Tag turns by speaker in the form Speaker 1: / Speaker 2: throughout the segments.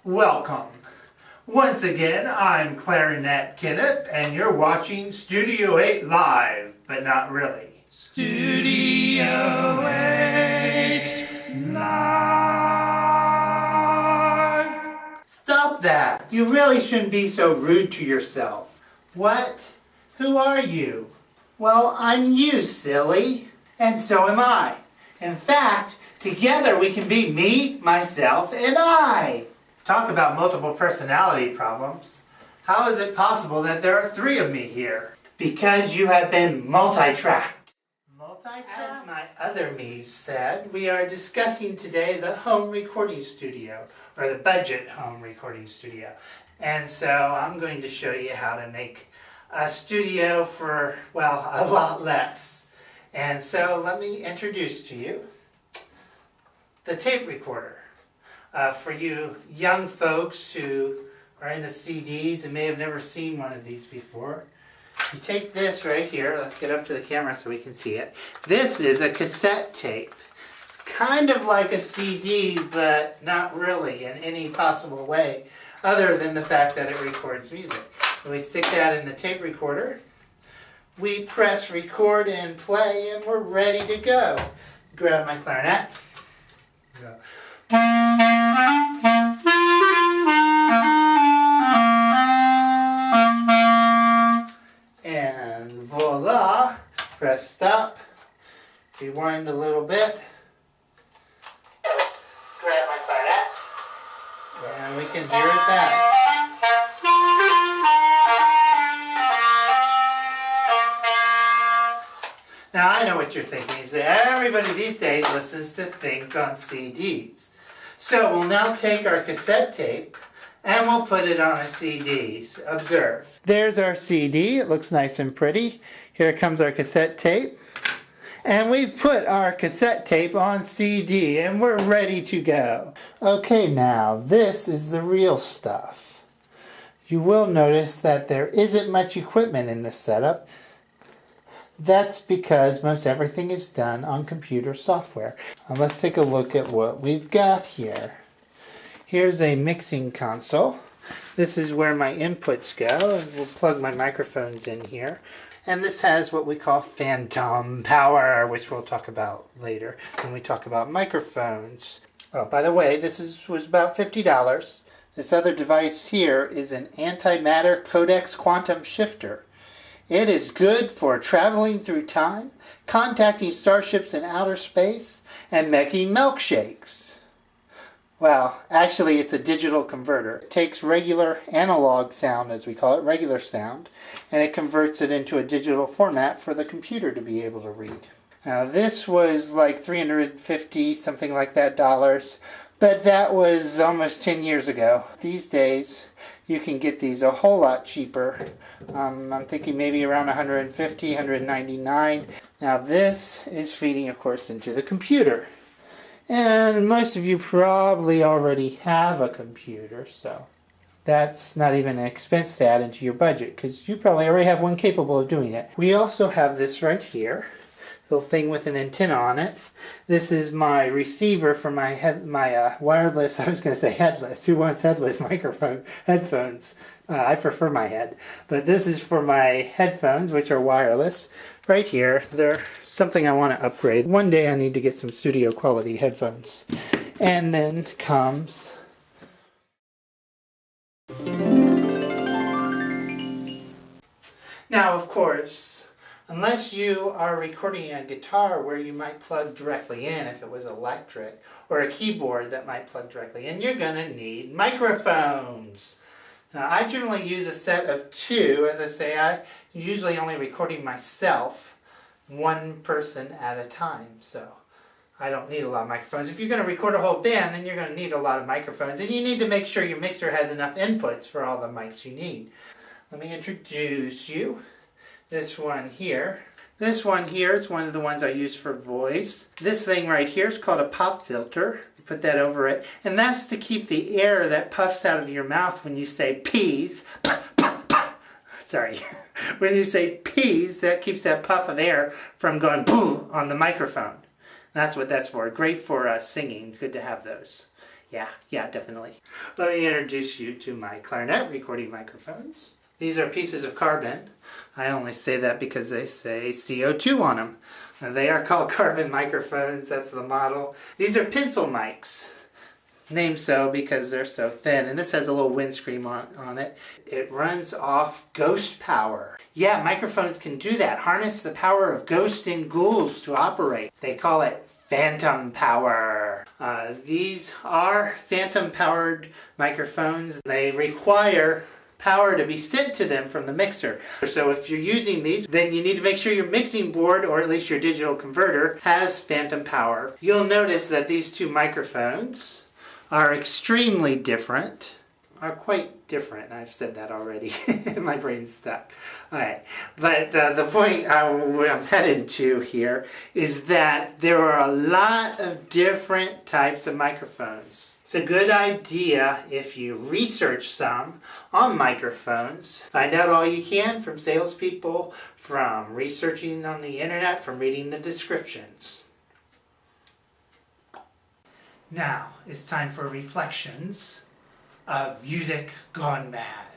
Speaker 1: Welcome. Once again, I'm Clarinet Kenneth, and you're watching Studio 8 Live, but not really. Studio 8 Live. Stop that. You really shouldn't be so rude to yourself. What? Who are you? Well, I'm you, silly. And so am I. In fact, together we can be me, myself, and I. Talk about multiple personality problems. How is it possible that there are 3 of me here? Because you have been multi-tracked. As my other me's said, we are discussing today the home recording studio, or the budget home recording studio. And so I'm going to show you how to make a studio for, well, a lot less. And so let me introduce to you the tape recorder. For you young folks who are into CDs and may have never seen one of these before, you take this right here. Let's get up to the camera so we can see it. This is a cassette tape. It's kind of like a CD, but not really in any possible way other than the fact that it records music. When we stick that in the tape recorder, we press record and play, and we're ready to go. Grab my clarinet. Go. And voila, press stop, rewind a little bit, grab my clarinet, and we can hear it back. Now I know what you're thinking, is that everybody these days listens to things on CDs. So we'll now take our cassette tape and we'll put it on a CD. Observe. There's our CD. It looks nice and pretty. Here comes our cassette tape. And we've put our cassette tape on CD and we're ready to go. Okay, now this is the real stuff. You will notice that there isn't much equipment in this setup. That's because most everything is done on computer software. Let's take a look at what we've got here. Here's a mixing console. This is where my inputs go, and we'll plug my microphones in here. And this has what we call phantom power, which we'll talk about later when we talk about microphones. Oh, by the way, this was about $50. This other device here is an antimatter codex quantum shifter. It is good for traveling through time, contacting starships in outer space, and making milkshakes. Well, actually it's a digital converter. It takes regular analog sound, as we call it, regular sound, and it converts it into a digital format for the computer to be able to read. Now this was like $350, something like that, dollars, but that was almost 10 years ago. These days you can get these a whole lot cheaper. I'm thinking maybe around $150, $199. Now this is feeding, of course, into the computer. And most of you probably already have a computer, so that's not even an expense to add into your budget, because you probably already have one capable of doing it. We also have this right here, little thing with an antenna on it. This is my receiver for my wireless, I was going to say headless. Who wants headless headphones? I prefer my head. But this is for my headphones, which are wireless. Right here, they're something I want to upgrade. One day I need to get some studio quality headphones. And then comes now, of course, unless you are recording a guitar where you might plug directly in if it was electric, or a keyboard that might plug directly in, you're going to need microphones. Now, I generally use a set of 2. As I say, I usually only recording myself, one person at a time, so I don't need a lot of microphones. If you're going to record a whole band, then you're going to need a lot of microphones, and you need to make sure your mixer has enough inputs for all the mics you need. Let me introduce you. This one here. This one here is one of the ones I use for voice. This thing right here is called a pop filter. You put that over it, and that's to keep the air that puffs out of your mouth when you say peas. Sorry. When you say peas, that keeps that puff of air from going boo on the microphone. That's what that's for. Great for singing. It's good to have those. Yeah, definitely. Let me introduce you to my clarinet recording microphones. These are pieces of carbon. I only say that because they say CO2 on them. They are called carbon microphones, that's the model. These are pencil mics. Named so because they're so thin, and this has a little windscreen on it. It runs off ghost power. Yeah, microphones can do that. Harness the power of ghosts and ghouls to operate. They call it phantom power. These are phantom powered microphones. They require power to be sent to them from the mixer. So if you're using these, then you need to make sure your mixing board, or at least your digital converter, has phantom power. You'll notice that these two microphones are extremely different, are quite different. I've said that already. My brain's stuck. Alright, but the point I'm headed to here is that there are a lot of different types of microphones. It's a good idea if you research some on microphones. Find out all you can from salespeople, from researching on the internet, from reading the descriptions. Now, it's time for reflections of music gone mad.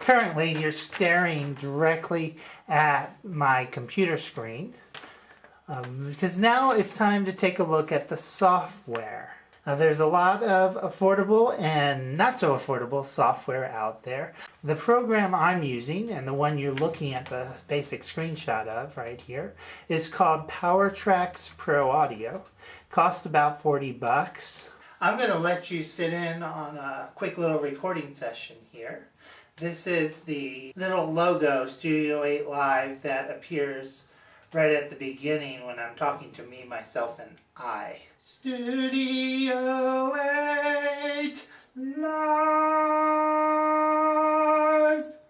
Speaker 1: Currently, you're staring directly at my computer screen because now it's time to take a look at the software. There's a lot of affordable and not so affordable software out there. The program I'm using, and the one you're looking at the basic screenshot of right here, is called PowerTracks Pro Audio. Costs about 40 bucks. I'm going to let you sit in on a quick little recording session here. This is the little logo, Studio 8 Live, that appears right at the beginning when I'm talking to me, myself, and I. Studio 8 Live.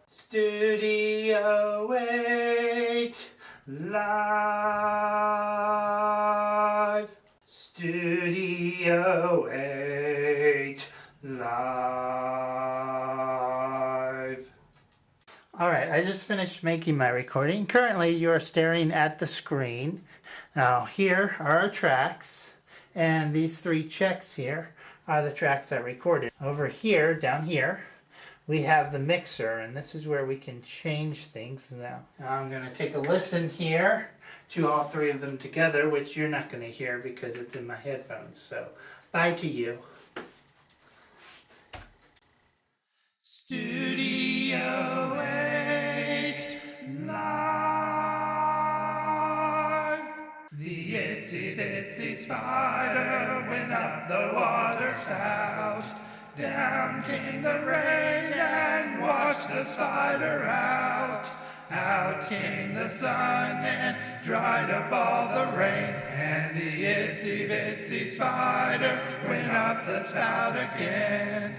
Speaker 1: Studio 8 Live. Studio 8 Live. Alright, I just finished making my recording. Currently, you're staring at the screen. Now, here are our tracks, and these three checks here are the tracks I recorded. Over here, down here, we have the mixer, and this is where we can change things. Now I'm going to take a listen here to all three of them together, which you're not going to hear because it's in my headphones. So, bye to you. Studio 8 Live. The Itsy Bitsy Spider went up the water spout. Down came the rain and washed the spider out. Out came the sun and dried up all the rain. And the Itsy Bitsy Spider went up the spout again.